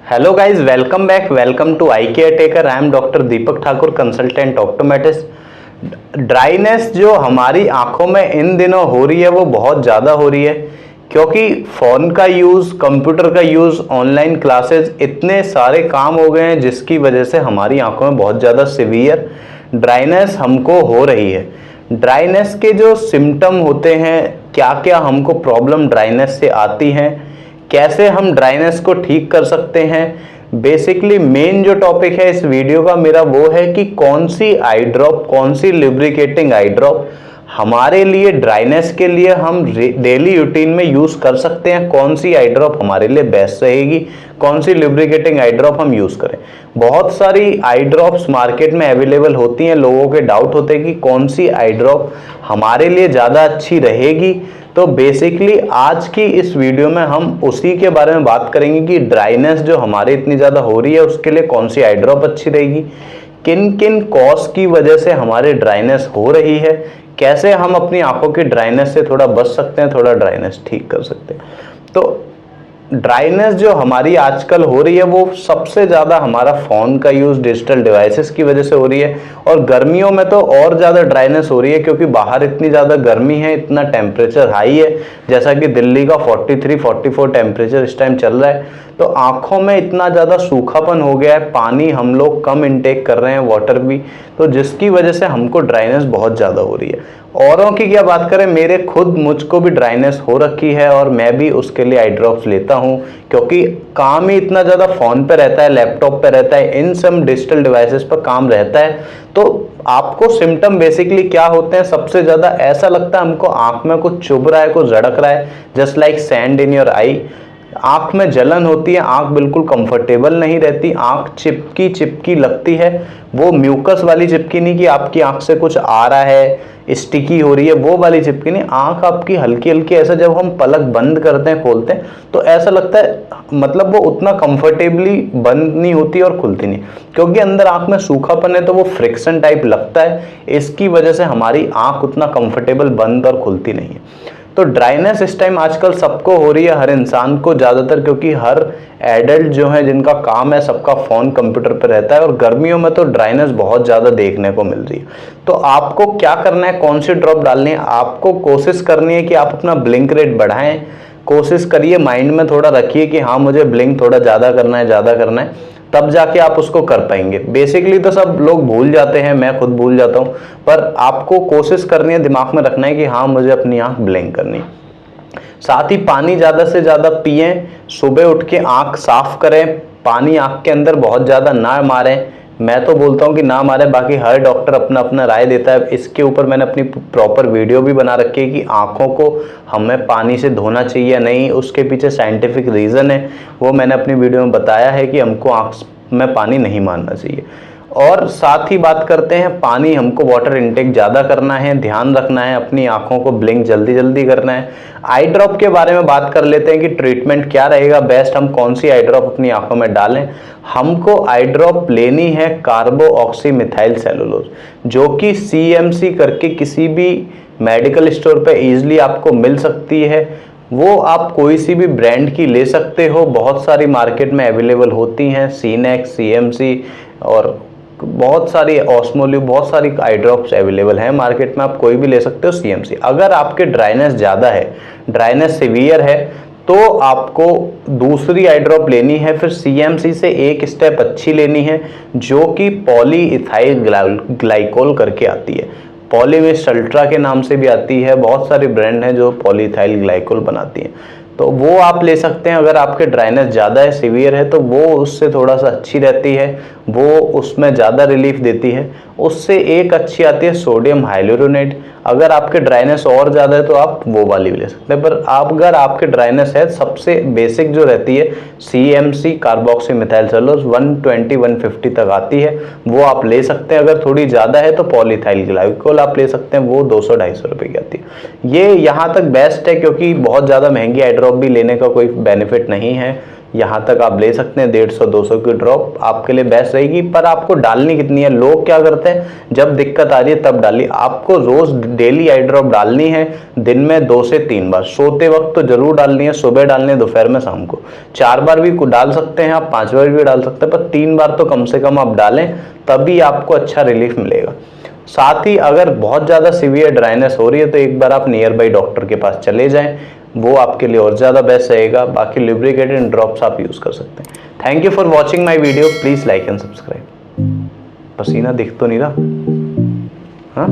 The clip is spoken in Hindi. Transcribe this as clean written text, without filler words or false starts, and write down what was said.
Hello guys, welcome back. Welcome to eye care taker. I am doctor Deepak Thakur, consultant optometrist. Dryness जो हमारी आंखों में इन दिनों हो रही है वो बहुत ज़्यादा हो रही है, क्योंकि फ़ोन का यूज़, कंप्यूटर का यूज़, ऑनलाइन क्लासेस, इतने सारे काम हो गए हैं जिसकी वजह से हमारी आंखों में बहुत ज़्यादा सीवियर ड्राइनेस हमको हो रही है। ड्राइनेस के जो सिम्टम होते हैं, क्या क्या हमको प्रॉब्लम ड्राइनेस से आती हैं, कैसे हम ड्राइनेस को ठीक कर सकते हैं, बेसिकली मेन जो टॉपिक है इस वीडियो का मेरा वो है कि कौन सी आई ड्रॉप, कौन सी लुब्रिकेटिंग आई ड्रॉप हमारे लिए ड्राइनेस के लिए हम डेली रूटीन में यूज़ कर सकते हैं, कौन सी आई ड्रॉप हमारे लिए बेस्ट रहेगी, कौन सी लुब्रिकेटिंग आई ड्रॉप हम यूज़ करें। बहुत सारी आई ड्रॉप्स मार्केट में अवेलेबल होती हैं। लोगों के डाउट होते हैं कि कौन सी आई ड्रॉप हमारे लिए ज़्यादा अच्छी रहेगी। तो बेसिकली आज की इस वीडियो में हम उसी के बारे में बात करेंगे कि ड्राइनेस जो हमारे इतनी ज़्यादा हो रही है उसके लिए कौन सी आई ड्रॉप अच्छी रहेगी, किन किन कॉज की वजह से हमारे ड्राइनेस हो रही है, कैसे हम अपनी आंखों की ड्राइनेस से थोड़ा बच सकते हैं, थोड़ा ड्राइनेस ठीक कर सकते हैं। तो ड्राइनेस जो हमारी आजकल हो रही है वो सबसे ज़्यादा हमारा फ़ोन का यूज़, डिजिटल डिवाइसेस की वजह से हो रही है। और गर्मियों में तो और ज़्यादा ड्राइनेस हो रही है, क्योंकि बाहर इतनी ज़्यादा गर्मी है, इतना टेम्परेचर हाई है, जैसा कि दिल्ली का 43-44 टेम्परेचर इस टाइम चल रहा है। तो आँखों में इतना ज़्यादा सूखापन हो गया है, पानी हम लोग कम इनटेक कर रहे हैं, वाटर भी, तो जिसकी वजह से हमको ड्राइनेस बहुत ज़्यादा हो रही है। औरों की क्या बात करें, मेरे खुद मुझको भी ड्राइनेस हो रखी है और मैं भी उसके लिए आई ड्रॉप्स लेता हूँ, क्योंकि काम ही इतना ज़्यादा फ़ोन पे रहता है, लैपटॉप पे रहता है, इन सब डिजिटल डिवाइसेस पर काम रहता है। तो आपको सिम्टम बेसिकली क्या होते हैं, सबसे ज़्यादा ऐसा लगता है हमको आँख में कुछ चुभ रहा है, कुछ झड़क रहा है, just like sand in your eye. आँख में जलन होती है, आँख बिल्कुल कंफर्टेबल नहीं रहती, आँख चिपकी चिपकी लगती है, वो म्यूकस वाली चिपकी नहीं कि आपकी आँख से कुछ आ रहा है, स्टिकी हो रही है, वो वाली चिपकी नहीं। आँख आपकी हल्की हल्की, ऐसा जब हम पलक बंद करते हैं, खोलते हैं, तो ऐसा लगता है, मतलब वो उतना कंफर्टेबली बंद नहीं होती और खुलती नहीं, क्योंकि अंदर आँख में सूखापन है, तो वो फ्रिक्शन टाइप लगता है। इसकी वजह से हमारी आँख उतना कंफर्टेबल बंद और खुलती नहीं है। तो ड्राइनेस इस टाइम आजकल सबको हो रही है, हर इंसान को ज़्यादातर, क्योंकि हर एडल्ट जो है जिनका काम है, सबका फ़ोन कंप्यूटर पर रहता है, और गर्मियों में तो ड्राइनेस बहुत ज़्यादा देखने को मिल रही है। तो आपको क्या करना है, कौन सी ड्रॉप डालनी है, आपको कोशिश करनी है कि आप अपना ब्लिंक रेट बढ़ाएं। कोशिश करिए, माइंड में थोड़ा रखिए कि हाँ मुझे ब्लिंक थोड़ा ज़्यादा करना है, ज़्यादा करना है, तब जाके आप उसको कर पाएंगे। बेसिकली तो सब लोग भूल जाते हैं, मैं खुद भूल जाता हूँ, पर आपको कोशिश करनी है, दिमाग में रखना है कि हाँ मुझे अपनी आंख ब्लिंक करनी है। साथ ही पानी ज़्यादा से ज़्यादा पिएं, सुबह उठ के आंख साफ करें, पानी आंख के अंदर बहुत ज़्यादा ना मारें। मैं तो बोलता हूँ कि ना मारे, बाकी हर डॉक्टर अपना अपना राय देता है। इसके ऊपर मैंने अपनी प्रॉपर वीडियो भी बना रखी है कि आंखों को हमें पानी से धोना चाहिए या नहीं, उसके पीछे साइंटिफिक रीज़न है, वो मैंने अपनी वीडियो में बताया है कि हमको आंख में पानी नहीं मारना चाहिए। और साथ ही बात करते हैं, पानी हमको वाटर इनटेक ज़्यादा करना है, ध्यान रखना है, अपनी आंखों को ब्लिंक जल्दी जल्दी करना है। आई ड्रॉप के बारे में बात कर लेते हैं कि ट्रीटमेंट क्या रहेगा बेस्ट, हम कौन सी आई ड्रॉप अपनी आंखों में डालें। हमको आई ड्रॉप लेनी है कार्बो ऑक्सी मिथाइल सेलुलोज, जो कि CMC करके किसी भी मेडिकल स्टोर पे इजीली आपको मिल सकती है। वो आप कोई सी भी ब्रांड की ले सकते हो, बहुत सारी मार्केट में अवेलेबल होती हैं, सीनेक्स, CMC और बहुत सारी ऑस्मोल्यू, बहुत सारी आई ड्रॉप्स अवेलेबल हैं मार्केट में, आप कोई भी ले सकते हो। CMC, अगर आपके ड्राइनेस ज़्यादा है, ड्राइनेस सीवियर है, तो आपको दूसरी आई ड्रॉप लेनी है, फिर CMC से एक स्टेप अच्छी लेनी है, जो कि पॉलीइथाइल ग्लाइकोल करके आती है, पॉलीविस अल्ट्रा के नाम से भी आती है। बहुत सारी ब्रांड हैं जो पॉलीइथाइल ग्लाइकोल बनाती हैं, तो वो आप ले सकते हैं। अगर आपके ड्राइनेस ज़्यादा है, सीवियर है, तो वो उससे थोड़ा सा अच्छी रहती है, वो उसमें ज़्यादा रिलीफ देती है। उससे एक अच्छी आती है सोडियम हाइल्यूरोनेट। अगर आपके ड्राइनेस और ज़्यादा है तो आप वो वाली भी ले सकते हैं, पर अगर आपके ड्राइनेस है, सबसे बेसिक जो रहती है CMC कार्बोक्सी मिथाइल सेलुलोज 120-150 तक आती है, वो आप ले सकते हैं। अगर थोड़ी ज़्यादा है तो पॉलीइथाइल ग्लाइकोल आप ले सकते हैं, वो 200-250 रुपये की आती है। ये यहाँ तक बेस्ट है, क्योंकि बहुत ज़्यादा महंगी आई ड्रॉप भी लेने का कोई बेनिफिट नहीं है। यहाँ तक आप ले सकते हैं। 150-200 की ड्रॉप आपके लिए बेस्ट रहेगी, पर आपको डालनी कितनी है? लोग क्या करते हैं, जब दिक्कत आ रही है तब डालिए। आपको रोज डेली आई ड्रॉप डालनी है, दिन में 2 से 3 बार। सोते वक्त तो जरूर डालनी है, सुबह डालनी है, दोपहर में, शाम को। 4 बार भी डाल सकते हैं आप, 5 बार भी डाल सकते हैं, पर 3 बार तो कम से कम आप डालें, तभी आपको अच्छा रिलीफ मिलेगा। साथ ही अगर बहुत ज़्यादा सीवियर ड्राइनेस हो रही है तो एक बार आप नियर बाई डॉक्टर के पास चले जाएं, वो आपके लिए और ज़्यादा बेस्ट रहेगा। बाकी लुब्रिकेटेड ड्रॉप्स आप यूज़ कर सकते हैं। Thank you for watching my video, please like and subscribe. पसीना दिख तो नहीं रहा? हाँ।